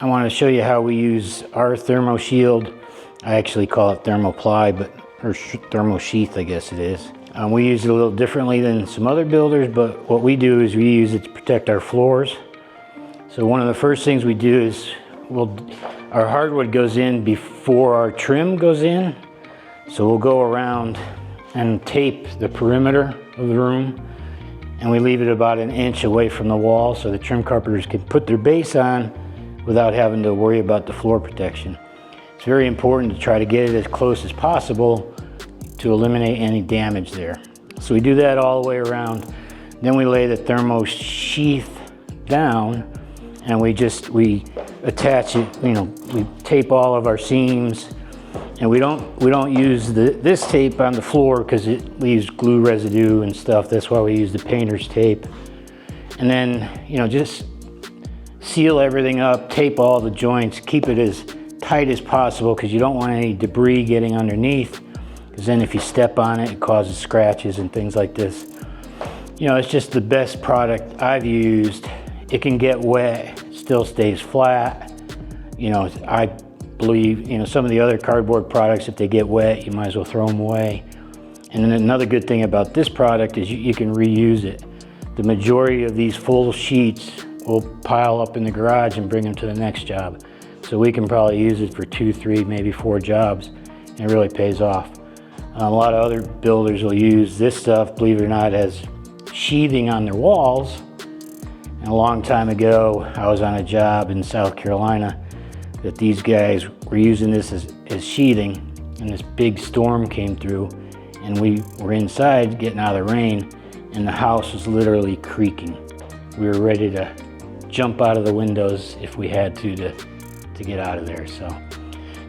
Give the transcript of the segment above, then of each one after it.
I want to show you how we use our Thermo-Shield. I actually call it Thermo-Ply, or Thermo-Sheath, I guess it is. We use it a little differently than some other builders, but what we do is we use it to protect our floors. So one of the first things we do is our hardwood goes in before our trim goes in. So we'll go around and tape the perimeter of the room, and we leave it about an inch away from the wall so the trim carpenters can put their base on without having to worry about the floor protection. It's very important to try to get it as close as possible to eliminate any damage there. So we do that all the way around. Then we lay the Thermo-Sheath down, and we attach it, we tape all of our seams, and we don't use this tape on the floor because it leaves glue residue and stuff. That's why we use the painter's tape. And then, just seal everything up, tape all the joints, keep it as tight as possible because you don't want any debris getting underneath, because then if you step on it, it causes scratches and things like this. It's just the best product I've used. It can get wet, still stays flat. I believe, some of the other cardboard products, if they get wet, you might as well throw them away. And then another good thing about this product is you can reuse it. The majority of these full sheets will pile up in the garage and bring them to the next job. So we can probably use it for 2, 3, maybe 4 jobs, and it really pays off. A lot of other builders will use this stuff, believe it or not, as sheathing on their walls. And a long time ago, I was on a job in South Carolina that these guys were using this as sheathing, and this big storm came through, and we were inside getting out of the rain, and the house was literally creaking. We were ready to jump out of the windows if we had to get out of there. So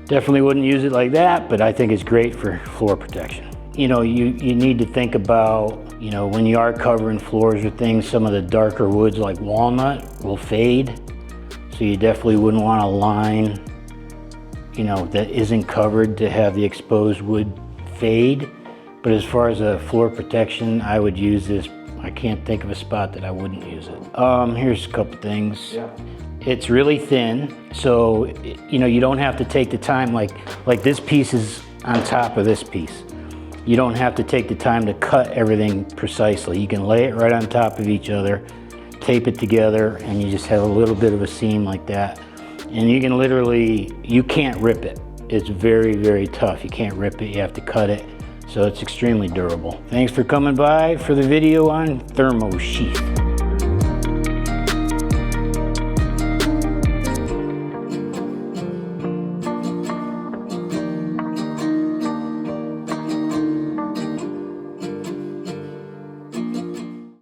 definitely wouldn't use it like that, but I think it's great for floor protection. You need to think about, when you are covering floors or things, some of the darker woods like walnut will fade. So you definitely wouldn't want a line, that isn't covered to have the exposed wood fade. But as far as a floor protection, I would use this. I can't think of a spot that I wouldn't use it. Here's a couple things. Yeah. It's really thin, so you don't have to take the time, like this piece is on top of this piece. You don't have to take the time to cut everything precisely. You can lay it right on top of each other, tape it together, and you just have a little bit of a seam like that. And you can you can't rip it. It's very, very tough. You can't rip it, you have to cut it. So it's extremely durable. Thanks for coming by for the video on Thermo-Sheath.